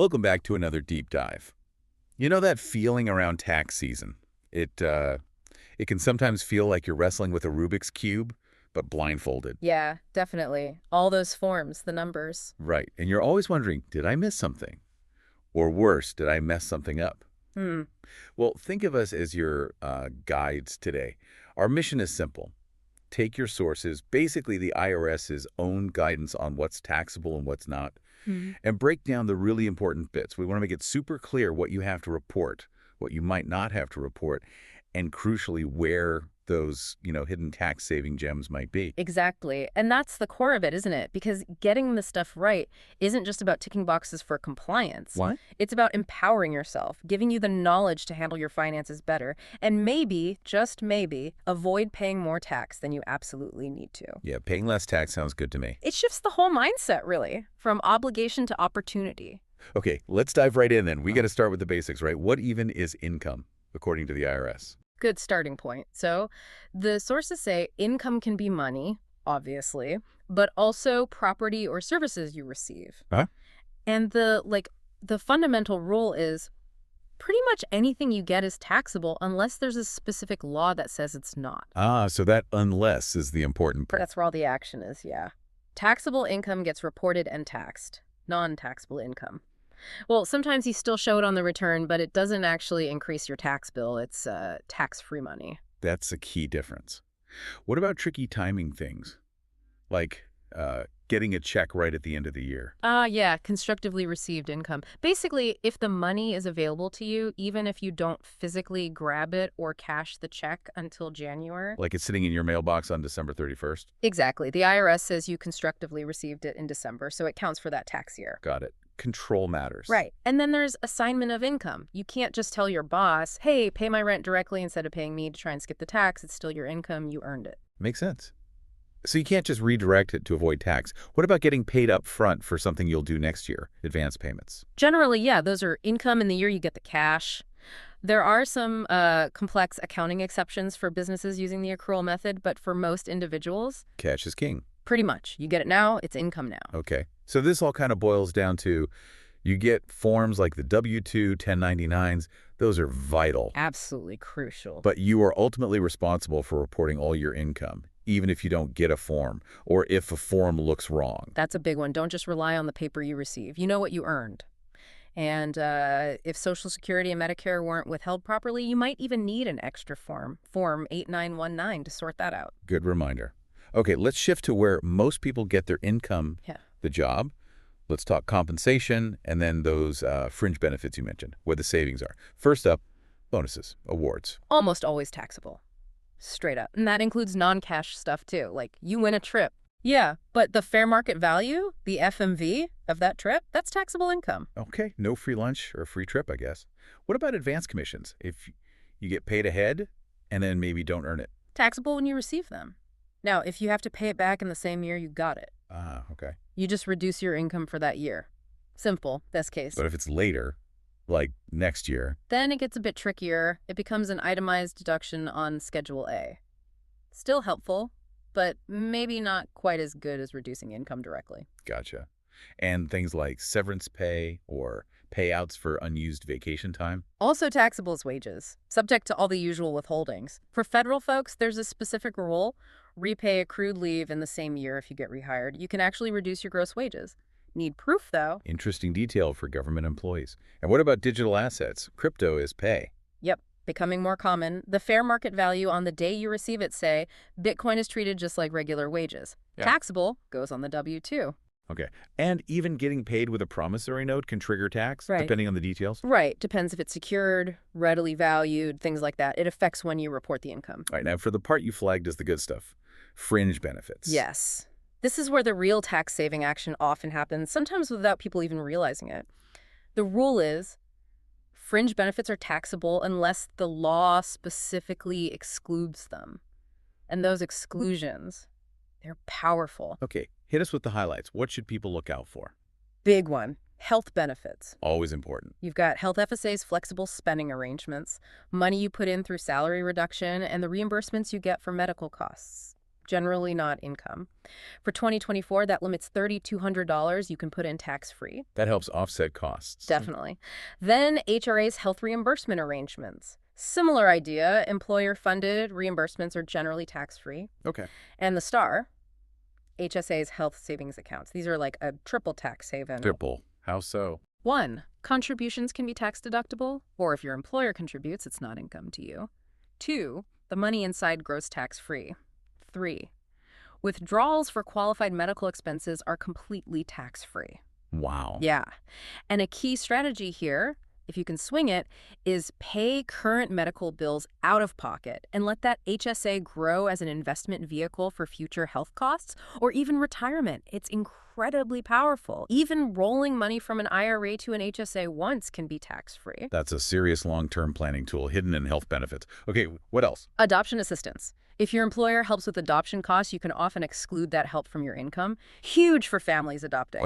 Welcome back to another deep dive. You know that feeling around tax season? It can sometimes feel like you're wrestling with a Rubik's Cube, but blindfolded. Yeah, definitely. All those forms, the numbers. Right. And you're always wondering, did I miss something? Or worse, did I mess something up? Hmm. Well, think of us as your guides today. Our mission is simple. Take your sources, basically the IRS's own guidance on what's taxable and what's not, Hmm. and break down the really important bits. We want to make it super clear what you have to report, what you might not have to report, and crucially, where those, hidden tax-saving gems might be. Exactly. And that's the core of it, isn't it? Because getting the stuff right isn't just about ticking boxes for compliance. What? It's about empowering yourself, giving you the knowledge to handle your finances better, and maybe, just maybe, avoid paying more tax than you absolutely need to. Yeah, paying less tax sounds good to me. It shifts the whole mindset, really, from obligation to opportunity. Okay, let's dive right in then. We got to start with the basics, right? What even is income, according to the IRS? Good starting point. So the sources say income can be money, obviously, but also property or services you receive. Huh? And the fundamental rule is pretty much anything you get is taxable unless there's a specific law that says it's not. Ah, so that unless is the important part. That's where all the action is, yeah. Taxable income gets reported and taxed. Non-taxable income. Well, sometimes you still show it on the return, but it doesn't actually increase your tax bill. It's tax-free money. That's a key difference. What about tricky timing things? Like getting a check right at the end of the year. Yeah, constructively received income. Basically, if the money is available to you, even if you don't physically grab it or cash the check until January. Like it's sitting in your mailbox on December 31st? Exactly. The IRS says you constructively received it in December, so it counts for that tax year. Got it. Control matters. Right. And then there's assignment of income. You can't just tell your boss, hey, pay my rent directly instead of paying me to try and skip the tax. It's still your income. You earned it. Makes sense. So you can't just redirect it to avoid tax. What about getting paid up front for something you'll do next year, advance payments? Generally, yeah, those are income in the year you get the cash. There are some complex accounting exceptions for businesses using the accrual method, but for most individuals, Cash is king. pretty much. You get it now, it's income now. Okay. So this all kind of boils down to you get forms like the W-2, 1099s. Those are vital. Absolutely crucial. But you are ultimately responsible for reporting all your income, even if you don't get a form or if a form looks wrong. That's a big one. Don't just rely on the paper you receive. You know what you earned. And if Social Security and Medicare weren't withheld properly, you might even need an extra Form 8919, to sort that out. Good reminder. Okay, let's shift to where most people get their income, Yeah. the job. Let's talk compensation and then those fringe benefits you mentioned, where the savings are. First up, bonuses, awards. Almost always taxable. Straight up. And that includes non-cash stuff, too. Like, you win a trip. Yeah, but the fair market value, the FMV of that trip, that's taxable income. Okay, no free lunch or a free trip, I guess. What about advance commissions? If you get paid ahead and then maybe don't earn it? Taxable when you receive them. Now, if you have to pay it back in the same year, you got it. Ah, okay. You just reduce your income for that year. Simple, best case. But if it's later, like next year, Then it gets a bit trickier. It becomes an itemized deduction on Schedule A. Still helpful, but maybe not quite as good as reducing income directly. gotcha. And things like severance pay or payouts for unused vacation time? Also taxable as wages, subject to all the usual withholdings. For federal folks, there's a specific rule: repay accrued leave in the same year if you get rehired. You can actually reduce your gross wages. Need proof, though. Interesting detail for government employees. And what about digital assets? Crypto is pay. Yep, becoming more common. The fair market value on the day you receive it, say, Bitcoin is treated just like regular wages. Yeah. Taxable goes on the W-2. Okay. And even getting paid with a promissory note can trigger tax, Right. depending on the details? Right, depends if it's secured, readily valued, things like that. It affects when you report the income. All right, now for the part you flagged as the good stuff, fringe benefits. Yes. This is where the real tax-saving action often happens, sometimes without people even realizing it. The rule is fringe benefits are taxable unless the law specifically excludes them. And those exclusions, they're powerful. Okay, hit us with the highlights. What should people look out for? Big one. Health benefits. Always important. You've got health FSA's flexible spending arrangements, money you put in through salary reduction, and the reimbursements you get for medical costs. generally not income. For 2024, that limits $3,200 you can put in tax-free. That helps offset costs. Definitely. Then HRA's health reimbursement arrangements. Similar idea, employer-funded reimbursements are generally tax-free. Okay. And the STAR, HSA's health savings accounts. These are like a triple tax haven. Triple. How so? 1, contributions can be tax deductible, or if your employer contributes, it's not income to you. 2, the money inside grows tax-free. 3, withdrawals for qualified medical expenses are completely tax-free. Wow. Yeah. And a key strategy here, if you can swing it, is pay current medical bills out of pocket and let that HSA grow as an investment vehicle for future health costs or even retirement. It's incredibly powerful. Even rolling money from an IRA to an HSA once can be tax-free. That's a serious long-term planning tool hidden in health benefits. Okay, what else? Adoption assistance. If your employer helps with adoption costs, you can often exclude that help from your income. Huge for families adopting.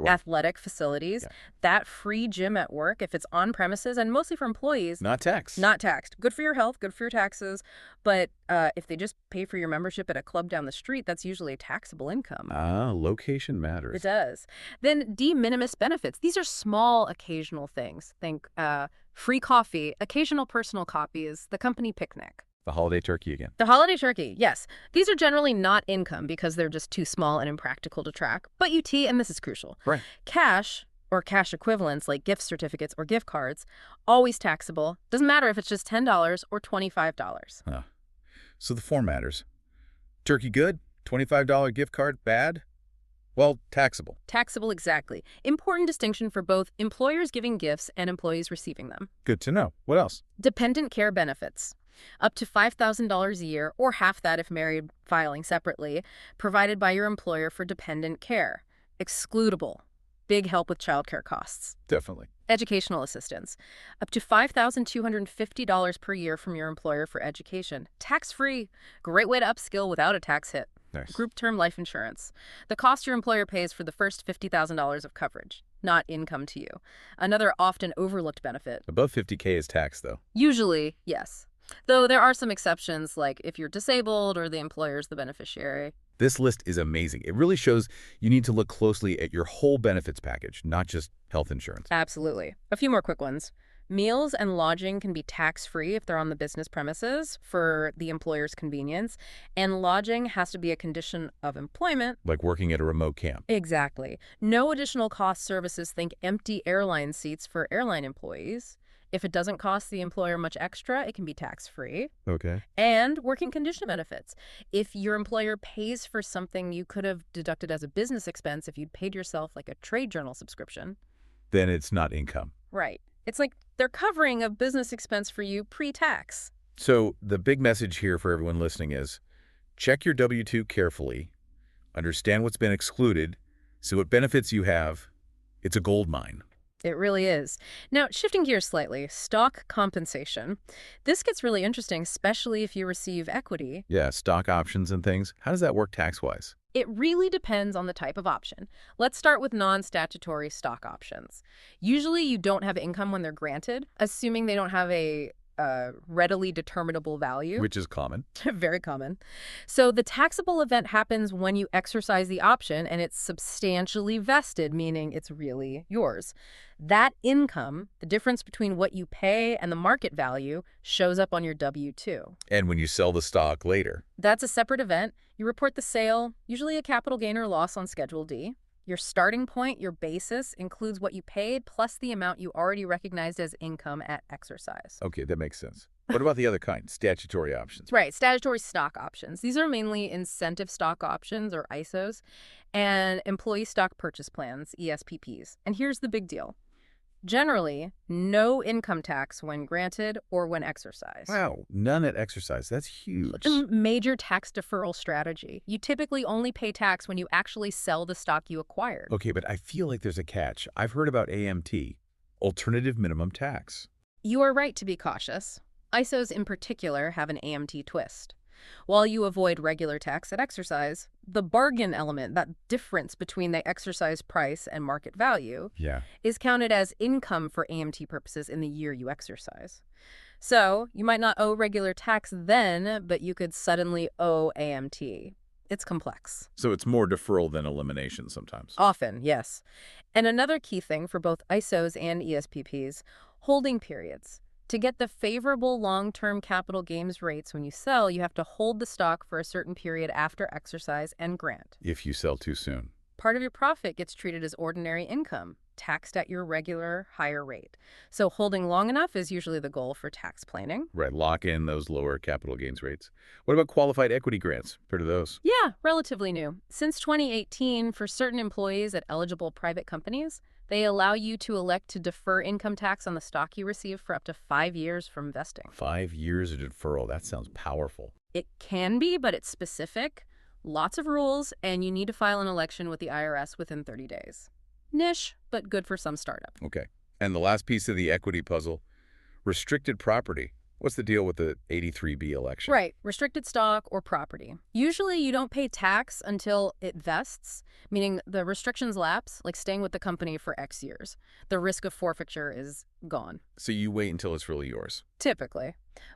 Athletic facilities, that free gym at work, if it's on premises, and mostly for employees. Not taxed. Not taxed. Good for your health, good for your taxes. But if they just pay for your membership at a club down the street, that's usually a taxable income. Location matters. It does. Then de minimis benefits. These are small, occasional things. Think free coffee, occasional personal copies, the company picnic. The holiday turkey again. The holiday turkey, yes. These are generally not income because they're just too small and impractical to track. But and this is crucial, Right. cash or cash equivalents like gift certificates or gift cards, always taxable. Doesn't matter if it's just $10 or $25. So the form matters. Turkey good? $25 gift card bad? Well, taxable. Taxable, exactly. Important distinction for both employers giving gifts and employees receiving them. Good to know. What else? Dependent care benefits. Up to $5,000 a year, or half that if married filing separately, provided by your employer for dependent care. Excludable. Big help with childcare costs. Definitely. Educational assistance. Up to $5,250 per year from your employer for education. Tax-free. Great way to upskill without a tax hit. Nice. Group term life insurance. The cost your employer pays for the first $50,000 of coverage. Not income to you. Another often overlooked benefit. Above 50K is taxed, though. Usually, yes. Though there are some exceptions, like if you're disabled or the employer's the beneficiary. This list is amazing. It really shows you need to look closely at your whole benefits package, not just health insurance. Absolutely. A few more quick ones. Meals and lodging can be tax-free if they're on the business premises for the employer's convenience, and lodging has to be a condition of employment. Like working at a remote camp. Exactly. No additional cost services, think empty airline seats for airline employees. If it doesn't cost the employer much extra, it can be tax-free. Okay. And working condition benefits. If your employer pays for something you could have deducted as a business expense if you'd paid yourself like a trade journal subscription. Then it's not income. Right. It's like they're covering a business expense for you pre-tax. So the big message here for everyone listening is check your W-2 carefully, understand what's been excluded, see what benefits you have. It's a gold mine. It really is. Now, shifting gears slightly, stock compensation. This gets really interesting, especially if you receive equity. Yeah, stock options and things. How does that work tax-wise? It really depends on the type of option. Let's start with non-statutory stock options. Usually you don't have income when they're granted, assuming they don't have a readily determinable value. Which is common. Very common. So the taxable event happens when you exercise the option and it's substantially vested, meaning it's really yours. That income, the difference between what you pay and the market value, shows up on your W-2. And when you sell the stock later. That's a separate event. You report the sale, usually a capital gain or loss on Schedule D. Your starting point, your basis, includes what you paid plus the amount you already recognized as income at exercise. Okay, that makes sense. What about the other kind, statutory options? Right, statutory stock options. These are mainly incentive stock options, or ISOs, and employee stock purchase plans, ESPPs. And here's the big deal. Generally, no income tax when granted or when exercised. Wow, none at exercise. That's huge. It's a major tax deferral strategy. You typically only pay tax when you actually sell the stock you acquired. Okay, but I feel like there's a catch. I've heard about AMT, alternative minimum tax. You are right to be cautious. ISOs in particular have an AMT twist. While you avoid regular tax at exercise, the bargain element, that difference between the exercise price and market value, is counted as income for AMT purposes in the year you exercise. So you might not owe regular tax then, but you could suddenly owe AMT. It's complex. So it's more deferral than elimination sometimes. Often, yes. And another key thing for both ISOs and ESPPs, holding periods. To get the favorable long-term capital gains rates when you sell, you have to hold the stock for a certain period after exercise and grant. If you sell too soon. Part of your profit gets treated as ordinary income, taxed at your regular higher rate. So holding long enough is usually the goal for tax planning. Right, lock in those lower capital gains rates. What about qualified equity grants? Heard of those? Yeah, relatively new. Since 2018, for certain employees at eligible private companies, they allow you to elect to defer income tax on the stock you receive for up to 5 years from vesting. 5 years of deferral. That sounds powerful. It can be, but it's specific. Lots of rules, and you need to file an election with the IRS within 30 days. Niche, but good for some startup. Okay. And the last piece of the equity puzzle, restricted property. What's the deal with the 83B election? Right, restricted stock or property. Usually you don't pay tax until it vests, meaning the restrictions lapse, like staying with the company for X years. The risk of forfeiture is gone. So you wait until it's really yours. Typically.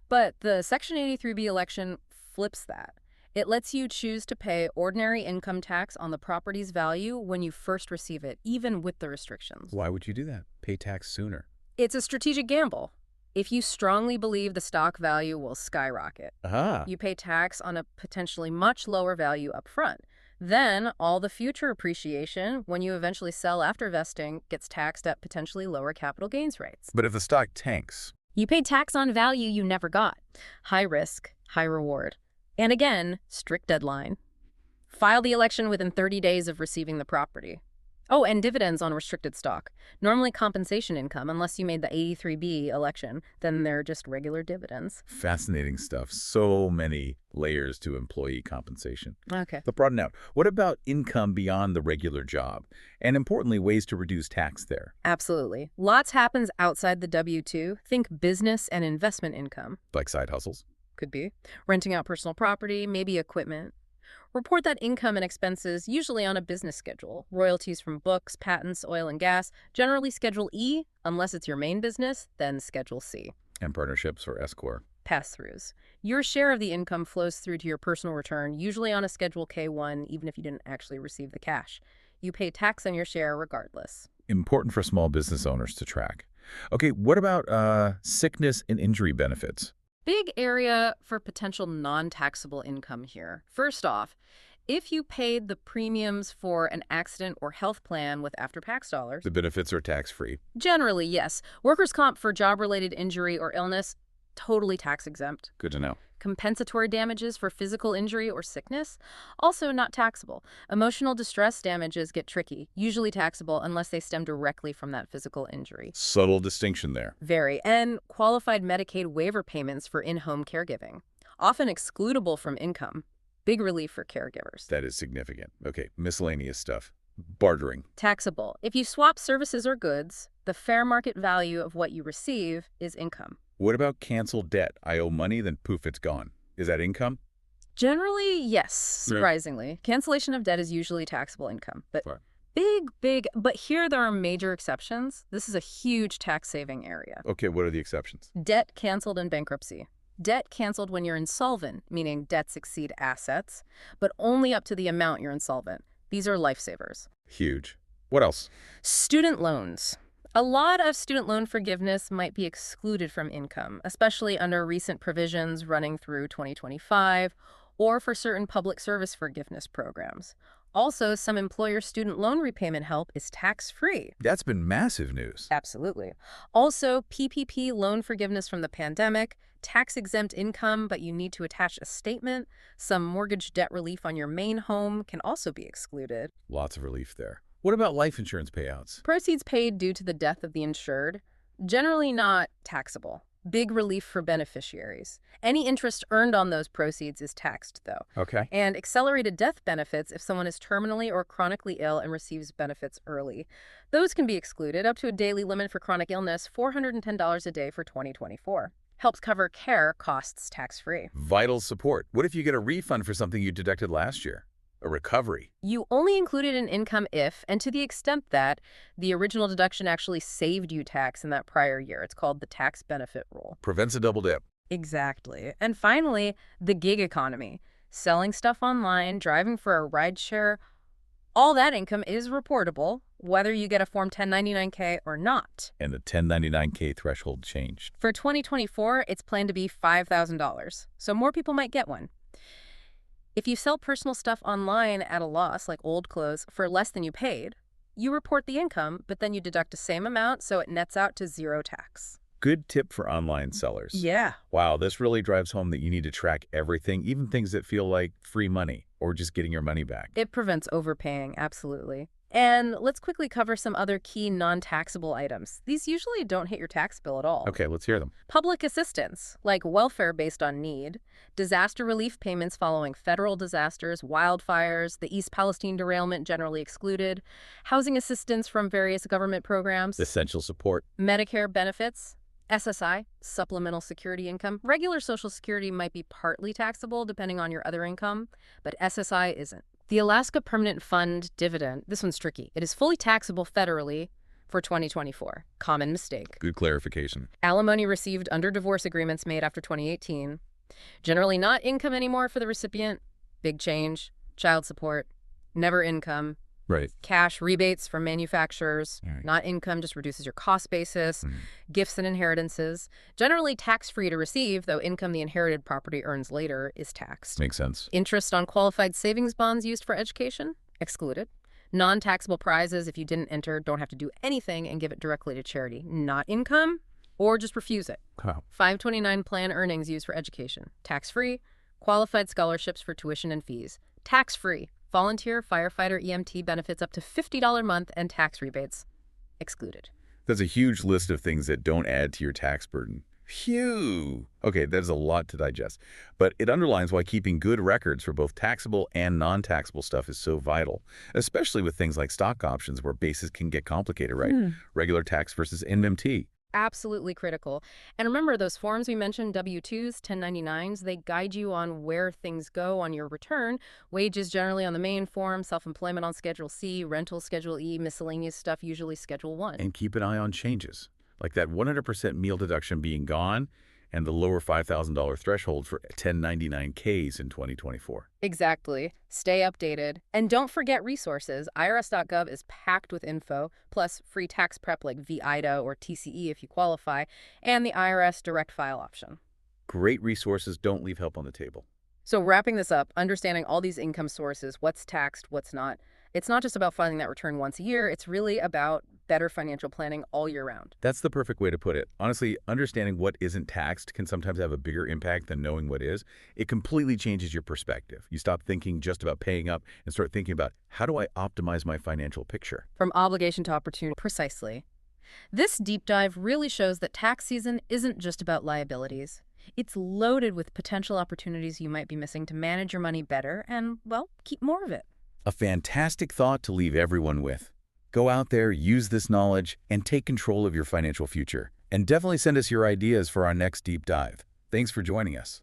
But the Section 83B election flips that. It lets you choose to pay ordinary income tax on the property's value when you first receive it, even with the restrictions. Why would you do that? Pay tax sooner. It's a strategic gamble. If you strongly believe the stock value will skyrocket, Aha. you pay tax on a potentially much lower value up front. Then all the future appreciation, when you eventually sell after vesting, gets taxed at potentially lower capital gains rates. But if the stock tanks, You paid tax on value you never got. High risk, high reward. And again, strict deadline. File the election within 30 days of receiving the property. Oh, and dividends on restricted stock. Normally compensation income, unless you made the 83B election, then they're just regular dividends. fascinating stuff. So many layers to employee compensation. Okay. But broaden out. What about income beyond the regular job? And importantly, ways to reduce tax there. Absolutely. Lots happens outside the W-2. Think business and investment income. Like side hustles. Could be. Renting out personal property, maybe equipment. Report that income and expenses usually on a business schedule. Royalties from books, patents, oil and gas, generally Schedule E, unless it's your main business, then Schedule C. And partnerships or S-Corp. Pass-throughs. Your share of the income flows through to your personal return, usually on a Schedule K-1, even if you didn't actually receive the cash. You pay tax on your share regardless. Important for small business owners to track. Okay, what about sickness and injury benefits? Big area for potential non-taxable income here. First off, if you paid the premiums for an accident or health plan with after-tax dollars, The benefits are tax-free. generally, yes. Workers' comp for job-related injury or illness, totally tax-exempt. Good to know. Compensatory damages for physical injury or sickness, also not taxable. Emotional distress damages get tricky, usually taxable unless they stem directly from that physical injury. Subtle distinction there. Very. And qualified Medicaid waiver payments for in-home caregiving, often excludable from income. Big relief for caregivers. That is significant. Okay, miscellaneous stuff. Bartering. Taxable. If you swap services or goods, the fair market value of what you receive is income. What about canceled debt? I owe money, then poof, it's gone. Is that income? Generally, yes, surprisingly. Cancellation of debt is usually taxable income. But Right. but here there are major exceptions. This is a huge tax-saving area. Okay, what are the exceptions? Debt canceled in bankruptcy. Debt canceled when you're insolvent, meaning debts exceed assets, but only up to the amount you're insolvent. These are lifesavers. Huge. What else? Student loans. A lot of student loan forgiveness might be excluded from income, especially under recent provisions running through 2025 or for certain public service forgiveness programs. Also, some employer student loan repayment help is tax-free. That's been massive news. Absolutely. Also, PPP loan forgiveness from the pandemic, tax-exempt income, but you need to attach a statement. Some mortgage debt relief on your main home can also be excluded. Lots of relief there. What about life insurance payouts? Proceeds paid due to the death of the insured, generally not taxable. Big relief for beneficiaries. Any interest earned on those proceeds is taxed, though. Okay. And accelerated death benefits if someone is terminally or chronically ill and receives benefits early. Those can be excluded, up to a daily limit for chronic illness, $410 a day for 2024. Helps cover care costs tax-free. Vital support. What if you get a refund for something you deducted last year? A recovery. You only include it in income if, and to the extent that, the original deduction actually saved you tax in that prior year. It's called the tax benefit rule. Prevents a double dip. Exactly. And finally, the gig economy. Selling stuff online, driving for a rideshare, all that income is reportable, whether you get a Form 1099-K or not. And the 1099-K threshold changed. For 2024, it's planned to be $5,000, so more people might get one. If you sell personal stuff online at a loss, like old clothes, for less than you paid, you report the income, but then you deduct the same amount, so it nets out to zero tax. Good tip for online sellers. Yeah. Wow, this really drives home that you need to track everything, even things that feel like free money or just getting your money back. It prevents overpaying, absolutely. And let's quickly cover some other key non-taxable items. These usually don't hit your tax bill at all. Okay, let's hear them. Public assistance, like welfare based on need, disaster relief payments following federal disasters, wildfires, the East Palestine derailment generally excluded, housing assistance from various government programs, Essential support. Medicare benefits, SSI, supplemental security income. Regular Social Security might be partly taxable depending on your other income, but SSI isn't. The Alaska Permanent Fund dividend, this one's tricky. It is fully taxable federally for 2024. Common mistake. Good clarification. Alimony received under divorce agreements made after 2018. Generally not income anymore for the recipient. Big change. Child support. Never income. Right. Cash rebates from manufacturers. Right. Not income, just reduces your cost basis. Gifts and inheritances. Generally tax-free to receive, though income the inherited property earns later is taxed. Makes sense. Interest on qualified savings bonds used for education? Excluded. Non-taxable prizes, if you didn't enter, don't have to do anything and give it directly to charity. Not income, or just refuse it. Wow. 529 plan earnings used for education. Tax-free. Qualified scholarships for tuition and fees. Tax-free. Volunteer, firefighter, EMT benefits up to $50 a month and tax rebates. Excluded. That's a huge list of things that don't add to your tax burden. Phew! Okay, that's a lot to digest. But it underlines why keeping good records for both taxable and non-taxable stuff is so vital, especially with things like stock options where bases can get complicated, right? Regular tax versus NMT. Absolutely critical. And remember, those forms we mentioned, W-2s, 1099s, they guide you on where things go on your return. Wages generally on the main form, self-employment on Schedule C, rental Schedule E, miscellaneous stuff usually Schedule 1. And keep an eye on changes, like that 100% meal deduction being gone and the lower $5,000 threshold for 1099-Ks in 2024. Exactly. Stay updated. And don't forget resources. IRS.gov is packed with info, plus free tax prep like VIDA or TCE if you qualify, and the IRS direct file option. Great resources, don't leave help on the table. So wrapping this up, understanding all these income sources, what's taxed, what's not, it's not just about filing that return once a year, it's really about better financial planning all year round. That's the perfect way to put it. Honestly, understanding what isn't taxed can sometimes have a bigger impact than knowing what is. It completely changes your perspective. You stop thinking just about paying up and start thinking about, how do I optimize my financial picture? From obligation to opportunity. Precisely. This deep dive really shows that tax season isn't just about liabilities. It's loaded with potential opportunities you might be missing to manage your money better and, well, keep more of it. A fantastic thought to leave everyone with. Go out there, use this knowledge, and take control of your financial future. And definitely send us your ideas for our next deep dive. Thanks for joining us.